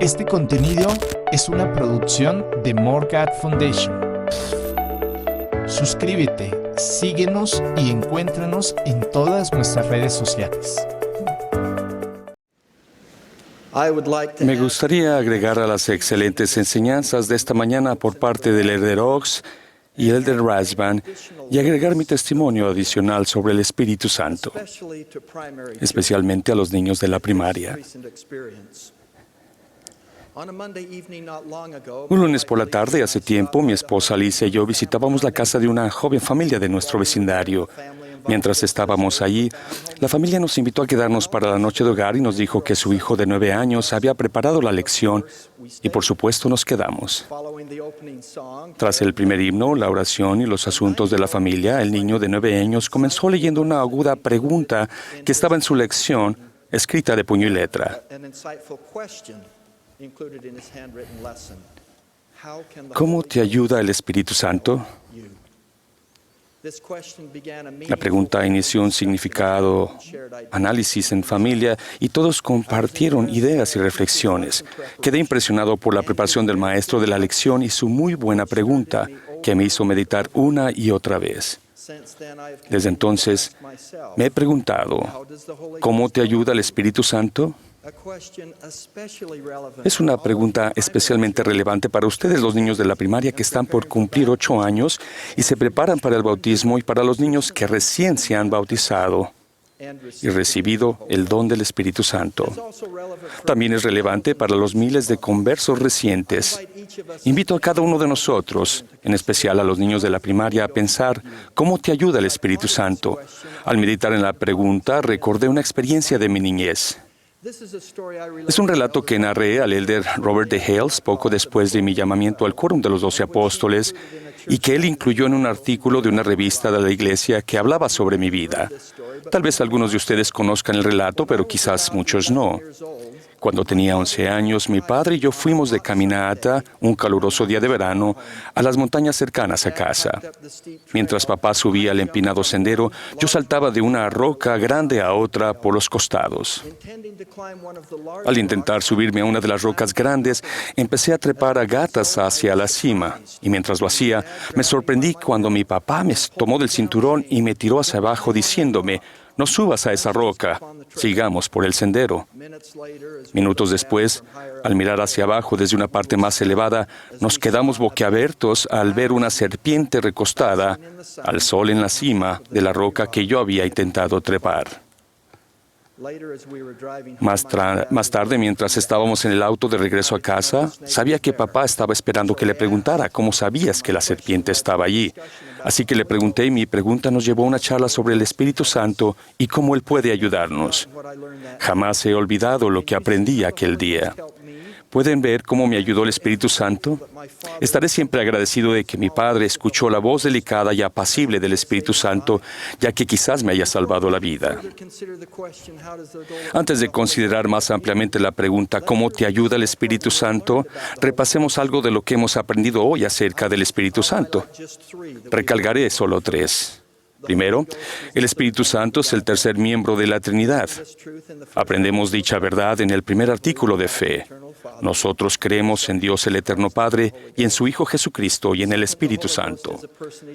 Este contenido es una producción de More God Foundation. Suscríbete, síguenos y encuéntranos en todas nuestras redes sociales. Me gustaría agregar a las excelentes enseñanzas de esta mañana por parte del Elder Oaks y el Elder Rasband y agregar mi testimonio adicional sobre el Espíritu Santo, especialmente a los niños de la primaria. Un lunes por la tarde, hace tiempo, mi esposa Alicia y yo visitábamos la casa de una joven familia de nuestro vecindario. Mientras estábamos allí, la familia nos invitó a quedarnos para la noche de hogar y nos dijo que su hijo de 9 años había preparado la lección y, por supuesto, nos quedamos. Tras el primer himno, la oración y los asuntos de la familia, el niño de 9 años comenzó leyendo una aguda pregunta que estaba en su lección, escrita de puño y letra. ¿Cómo te ayuda el Espíritu Santo? La pregunta inició un significado, análisis en familia y todos compartieron ideas y reflexiones. Quedé impresionado por la preparación del maestro de la lección y su muy buena pregunta, que me hizo meditar una y otra vez. Desde entonces, me he preguntado, ¿cómo te ayuda el Espíritu Santo? Es una pregunta especialmente relevante para ustedes, los niños de la primaria que están por cumplir 8 años y se preparan para el bautismo, y para los niños que recién se han bautizado y recibido el don del Espíritu Santo. También es relevante para los miles de conversos recientes. Invito a cada uno de nosotros, en especial a los niños de la primaria, a pensar cómo te ayuda el Espíritu Santo. Al meditar en la pregunta, recordé una experiencia de mi niñez. Es un relato que narré al Elder Robert D. Hales poco después de mi llamamiento al Quórum de los 12 Apóstoles y que él incluyó en un artículo de una revista de la iglesia que hablaba sobre mi vida. Tal vez algunos de ustedes conozcan el relato, pero quizás muchos no. Cuando tenía 11 años, mi padre y yo fuimos de caminata, un caluroso día de verano, a las montañas cercanas a casa. Mientras papá subía el empinado sendero, yo saltaba de una roca grande a otra por los costados. Al intentar subirme a una de las rocas grandes, empecé a trepar a gatas hacia la cima, y mientras lo hacía, me sorprendí cuando mi papá me tomó del cinturón y me tiró hacia abajo diciéndome: «No subas a esa roca, sigamos por el sendero». Minutos después, al mirar hacia abajo desde una parte más elevada, nos quedamos boquiabiertos al ver una serpiente recostada al sol en la cima de la roca que yo había intentado trepar. Más tarde, mientras estábamos en el auto de regreso a casa, sabía que papá estaba esperando que le preguntara cómo sabías que la serpiente estaba allí. Así que le pregunté y mi pregunta nos llevó a una charla sobre el Espíritu Santo y cómo Él puede ayudarnos. Jamás he olvidado lo que aprendí aquel día. ¿Pueden ver cómo me ayudó el Espíritu Santo? Estaré siempre agradecido de que mi padre escuchó la voz delicada y apacible del Espíritu Santo, ya que quizás me haya salvado la vida. Antes de considerar más ampliamente la pregunta ¿cómo te ayuda el Espíritu Santo?, repasemos algo de lo que hemos aprendido hoy acerca del Espíritu Santo. Recalcaré solo 3. Primero, el Espíritu Santo es el tercer miembro de la Trinidad. Aprendemos dicha verdad en el primer artículo de fe. Nosotros creemos en Dios el Eterno Padre y en su Hijo Jesucristo y en el Espíritu Santo.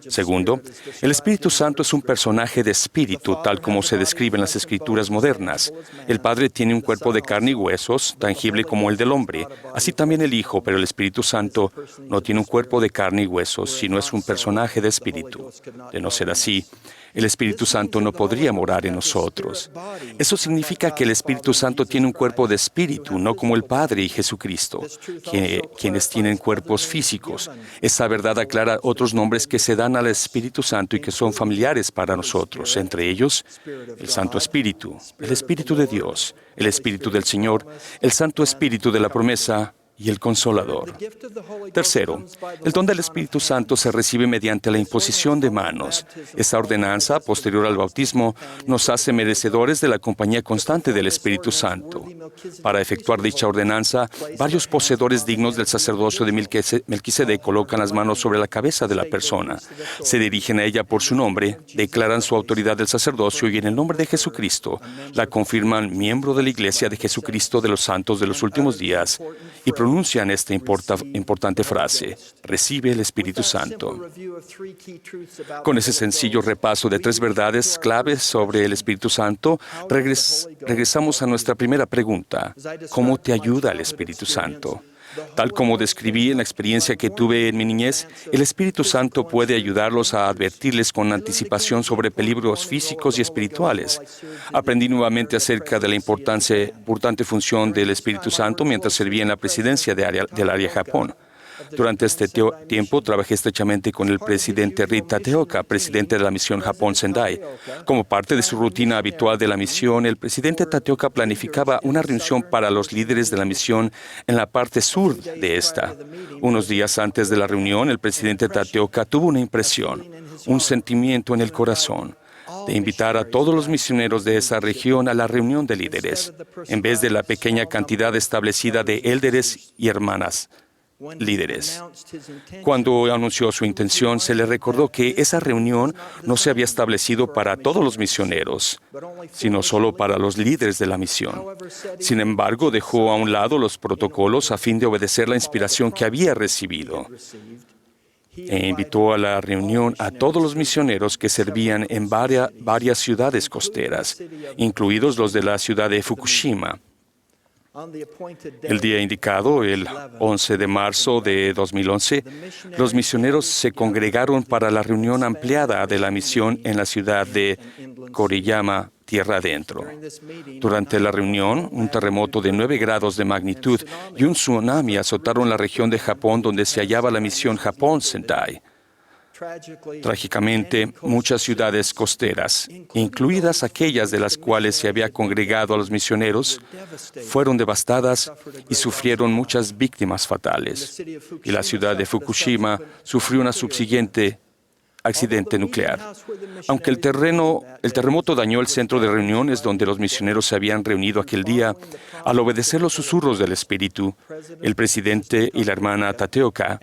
Segundo, el Espíritu Santo es un personaje de espíritu, tal como se describe en las Escrituras modernas. El Padre tiene un cuerpo de carne y huesos, tangible como el del hombre. Así también el Hijo, pero el Espíritu Santo no tiene un cuerpo de carne y huesos, sino es un personaje de espíritu. De no ser así, el Espíritu Santo no podría morar en nosotros. Eso significa que el Espíritu Santo tiene un cuerpo de espíritu, no como el Padre y Jesucristo, quienes tienen cuerpos físicos. Esa verdad aclara otros nombres que se dan al Espíritu Santo y que son familiares para nosotros, entre ellos el Santo Espíritu, el Espíritu de Dios, el Espíritu del Señor, el Santo Espíritu de la promesa y el Consolador. Tercero, el don del Espíritu Santo se recibe mediante la imposición de manos. Esta ordenanza, posterior al bautismo, nos hace merecedores de la compañía constante del Espíritu Santo. Para efectuar dicha ordenanza, varios poseedores dignos del sacerdocio de Melquisedec colocan las manos sobre la cabeza de la persona, se dirigen a ella por su nombre, declaran su autoridad del sacerdocio y en el nombre de Jesucristo la confirman miembro de la Iglesia de Jesucristo de los Santos de los Últimos Días y pronuncian esta importante frase: recibe el Espíritu Santo. Con ese sencillo repaso de 3 verdades claves sobre el Espíritu Santo, regresamos a nuestra primera pregunta: ¿cómo te ayuda el Espíritu Santo? Tal como describí en la experiencia que tuve en mi niñez, el Espíritu Santo puede ayudarlos a advertirles con anticipación sobre peligros físicos y espirituales. Aprendí nuevamente acerca de la importante función del Espíritu Santo mientras servía en la presidencia del área Japón. Durante este tiempo trabajé estrechamente con el presidente Rit Tateoka, presidente de la misión Japón Sendai. Como parte de su rutina habitual de la misión, el presidente Tateoka planificaba una reunión para los líderes de la misión en la parte sur de esta. Unos días antes de la reunión, el presidente Tateoka tuvo una impresión, un sentimiento en el corazón, de invitar a todos los misioneros de esa región a la reunión de líderes, en vez de la pequeña cantidad establecida de élderes y hermanas líderes. Cuando anunció su intención, se le recordó que esa reunión no se había establecido para todos los misioneros, sino solo para los líderes de la misión. Sin embargo, dejó a un lado los protocolos a fin de obedecer la inspiración que había recibido e invitó a la reunión a todos los misioneros que servían en varias ciudades costeras, incluidos los de la ciudad de Fukushima. El día indicado, el 11 de marzo de 2011, los misioneros se congregaron para la reunión ampliada de la misión en la ciudad de Koriyama, tierra adentro. Durante la reunión, un terremoto de 9 grados de magnitud y un tsunami azotaron la región de Japón donde se hallaba la misión Japón Sendai. Trágicamente, muchas ciudades costeras, incluidas aquellas de las cuales se había congregado a los misioneros, fueron devastadas y sufrieron muchas víctimas fatales. Y la ciudad de Fukushima sufrió una subsiguiente accidente nuclear. Aunque el terremoto dañó el centro de reuniones donde los misioneros se habían reunido aquel día, al obedecer los susurros del Espíritu, el presidente y la hermana Tateoka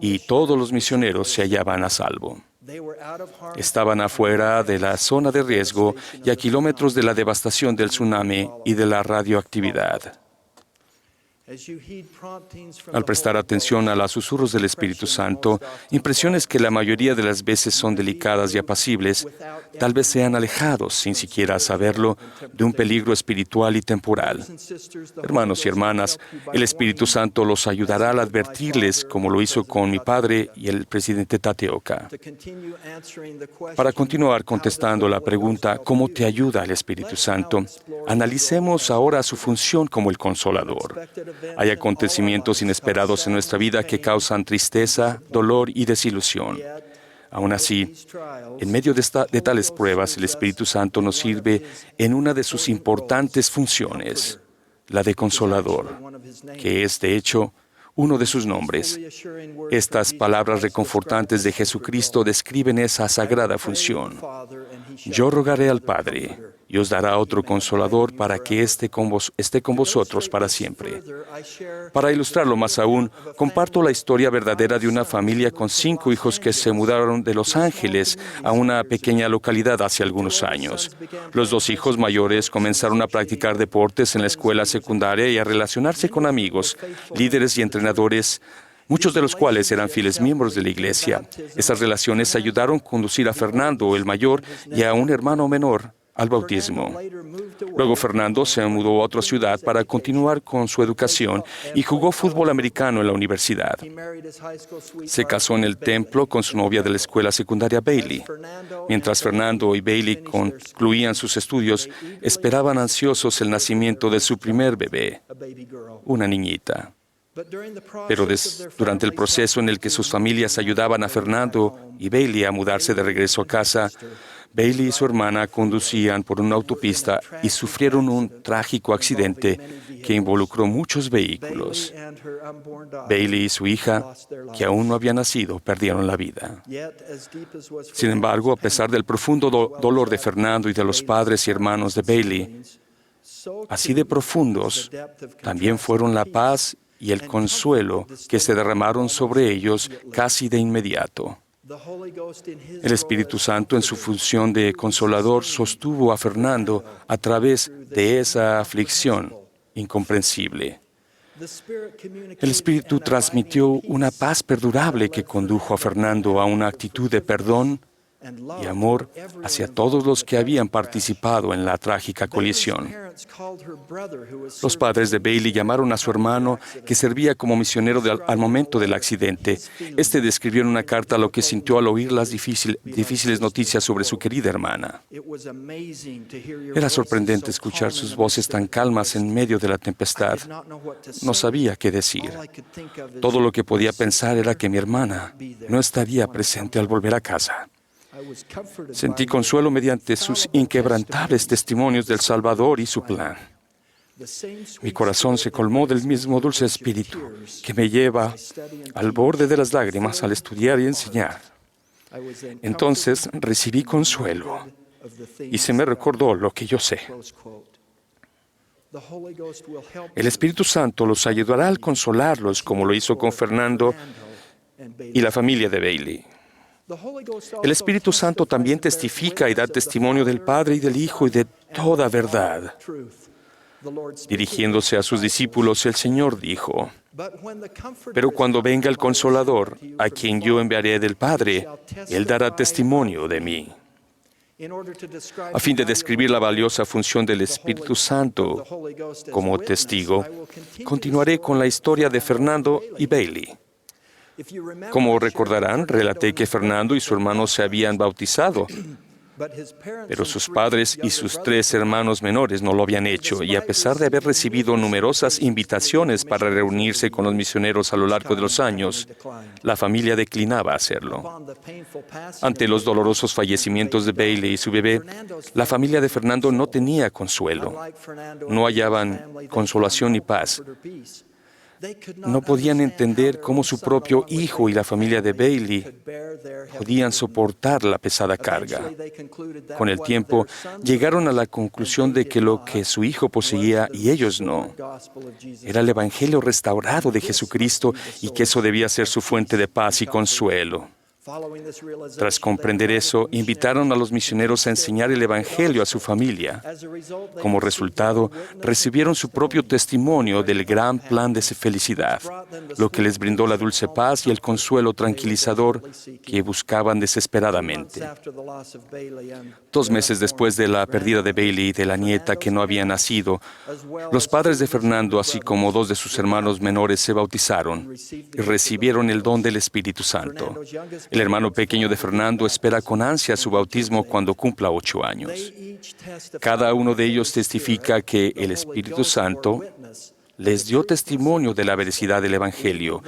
y todos los misioneros se hallaban a salvo. Estaban afuera de la zona de riesgo y a kilómetros de la devastación del tsunami y de la radioactividad. Al prestar atención a los susurros del Espíritu Santo, impresiones que la mayoría de las veces son delicadas y apacibles, tal vez sean alejados, sin siquiera saberlo, de un peligro espiritual y temporal. Hermanos y hermanas, el Espíritu Santo los ayudará al advertirles, como lo hizo con mi padre y el presidente Tateoka. Para continuar contestando la pregunta, ¿cómo te ayuda el Espíritu Santo?, analicemos ahora su función como el Consolador. Hay acontecimientos inesperados en nuestra vida que causan tristeza, dolor y desilusión. Aún así, en medio de tales pruebas, el Espíritu Santo nos sirve en una de sus importantes funciones, la de Consolador, que es, de hecho, uno de sus nombres. Estas palabras reconfortantes de Jesucristo describen esa sagrada función. Yo rogaré al Padre y os dará otro Consolador para que esté con vosotros para siempre. Para ilustrarlo más aún, comparto la historia verdadera de una familia con 5 hijos que se mudaron de Los Ángeles a una pequeña localidad hace algunos años. Los 2 hijos mayores comenzaron a practicar deportes en la escuela secundaria y a relacionarse con amigos, líderes y entrenadores, muchos de los cuales eran fieles miembros de la iglesia. Esas relaciones ayudaron a conducir a Fernando, el mayor, y a un hermano menor al bautismo. Luego Fernando se mudó a otra ciudad para continuar con su educación y jugó fútbol americano en la universidad. Se casó en el templo con su novia de la escuela secundaria Bailey. Mientras Fernando y Bailey concluían sus estudios, esperaban ansiosos el nacimiento de su primer bebé, una niñita. Pero durante el proceso en el que sus familias ayudaban a Fernando y Bailey a mudarse de regreso a casa, Bailey y su hermana conducían por una autopista y sufrieron un trágico accidente que involucró muchos vehículos. Bailey y su hija, que aún no había nacido, perdieron la vida. Sin embargo, a pesar del profundo dolor de Fernando y de los padres y hermanos de Bailey, así de profundos, también fueron la paz y el consuelo que se derramaron sobre ellos casi de inmediato. El Espíritu Santo, en su función de consolador, sostuvo a Fernando a través de esa aflicción incomprensible. El Espíritu transmitió una paz perdurable que condujo a Fernando a una actitud de perdón y amor hacia todos los que habían participado en la trágica colisión. Los padres de Bailey llamaron a su hermano, que servía como misionero al momento del accidente. Este describió en una carta lo que sintió al oír las difíciles noticias sobre su querida hermana. Era sorprendente escuchar sus voces tan calmas en medio de la tempestad. No sabía qué decir. Todo lo que podía pensar era que mi hermana no estaría presente al volver a casa. Sentí consuelo mediante sus inquebrantables testimonios del Salvador y su plan. Mi corazón se colmó del mismo dulce espíritu que me lleva al borde de las lágrimas al estudiar y enseñar. Entonces recibí consuelo y se me recordó lo que yo sé. El Espíritu Santo los ayudará al consolarlos, como lo hizo con Fernando y la familia de Bailey. El Espíritu Santo también testifica y da testimonio del Padre y del Hijo y de toda verdad. Dirigiéndose a sus discípulos, el Señor dijo: pero cuando venga el Consolador, a quien yo enviaré del Padre, Él dará testimonio de mí. A fin de describir la valiosa función del Espíritu Santo como testigo, continuaré con la historia de Fernando y Bailey. Como recordarán, relaté que Fernando y su hermano se habían bautizado, pero sus padres y sus 3 hermanos menores no lo habían hecho, y a pesar de haber recibido numerosas invitaciones para reunirse con los misioneros a lo largo de los años, la familia declinaba hacerlo. Ante los dolorosos fallecimientos de Bailey y su bebé, la familia de Fernando no tenía consuelo. No hallaban consolación ni paz. No podían entender cómo su propio hijo y la familia de Bailey podían soportar la pesada carga. Con el tiempo, llegaron a la conclusión de que lo que su hijo poseía y ellos no, era el Evangelio restaurado de Jesucristo, y que eso debía ser su fuente de paz y consuelo. Tras comprender eso, invitaron a los misioneros a enseñar el Evangelio a su familia. Como resultado, recibieron su propio testimonio del gran plan de felicidad, lo que les brindó la dulce paz y el consuelo tranquilizador que buscaban desesperadamente. 2 meses después de la pérdida de Bailey y de la nieta que no había nacido, los padres de Fernando, así como 2 de sus hermanos menores, se bautizaron y recibieron el don del Espíritu Santo. El hermano pequeño de Fernando espera con ansia su bautismo cuando cumpla 8 años. Cada uno de ellos testifica que el Espíritu Santo les dio testimonio de la veracidad del Evangelio,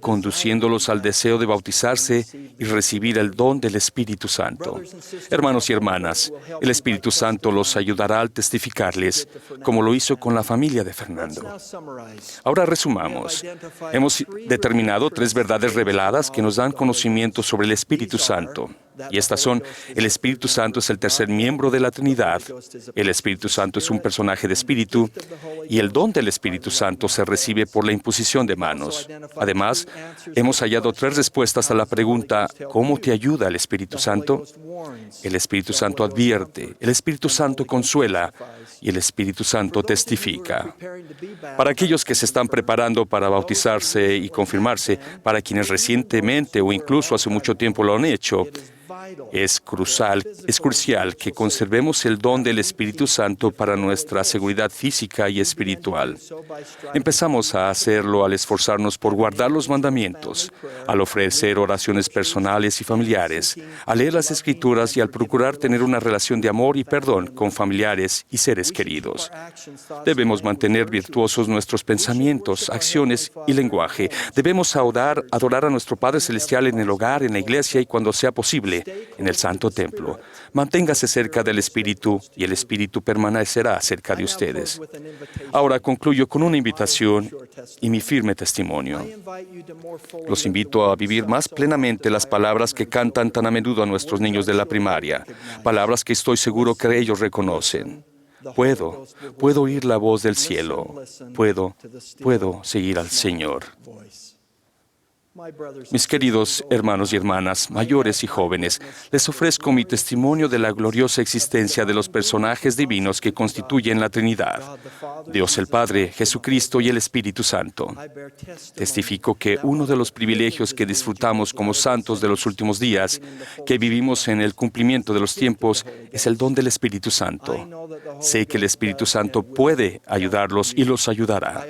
conduciéndolos al deseo de bautizarse y recibir el don del Espíritu Santo. Hermanos y hermanas, el Espíritu Santo los ayudará al testificarles, como lo hizo con la familia de Fernando. Ahora resumamos. Hemos determinado 3 verdades reveladas que nos dan conocimiento sobre el Espíritu Santo. Y estas son: el Espíritu Santo es el tercer miembro de la Trinidad, el Espíritu Santo es un personaje de espíritu, y el don del Espíritu Santo se recibe por la imposición de manos. Además, hemos hallado 3 respuestas a la pregunta: ¿cómo te ayuda el Espíritu Santo? El Espíritu Santo advierte, el Espíritu Santo consuela, y el Espíritu Santo testifica. Para aquellos que se están preparando para bautizarse y confirmarse, para quienes recientemente o incluso hace mucho tiempo lo han hecho, Es crucial que conservemos el don del Espíritu Santo para nuestra seguridad física y espiritual. Empezamos a hacerlo al esforzarnos por guardar los mandamientos, al ofrecer oraciones personales y familiares, al leer las Escrituras y al procurar tener una relación de amor y perdón con familiares y seres queridos. Debemos mantener virtuosos nuestros pensamientos, acciones y lenguaje. Debemos adorar a nuestro Padre Celestial en el hogar, en la iglesia y cuando sea posible, en el Santo Templo. Manténgase cerca del Espíritu y el Espíritu permanecerá cerca de ustedes. Ahora concluyo con una invitación y mi firme testimonio. Los invito a vivir más plenamente las palabras que cantan tan a menudo a nuestros niños de la primaria, palabras que estoy seguro que ellos reconocen. Puedo oír la voz del cielo. Puedo seguir al Señor. Mis queridos hermanos y hermanas, mayores y jóvenes, les ofrezco mi testimonio de la gloriosa existencia de los personajes divinos que constituyen la Trinidad, Dios el Padre, Jesucristo y el Espíritu Santo. Testifico que uno de los privilegios que disfrutamos como santos de los últimos días, que vivimos en el cumplimiento de los tiempos, es el don del Espíritu Santo. Sé que el Espíritu Santo puede ayudarlos y los ayudará.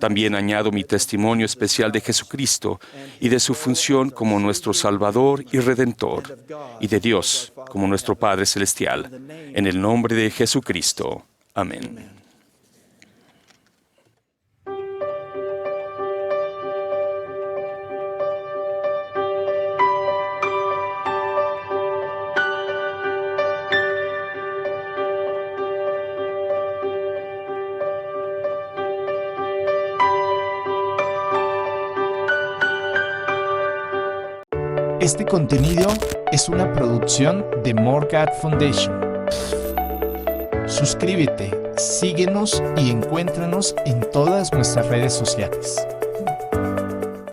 También añado mi testimonio especial de Jesucristo y de su función como nuestro Salvador y Redentor, y de Dios como nuestro Padre Celestial. En el nombre de Jesucristo. Amén. Este contenido es una producción de More God Foundation. Suscríbete, síguenos y encuéntranos en todas nuestras redes sociales.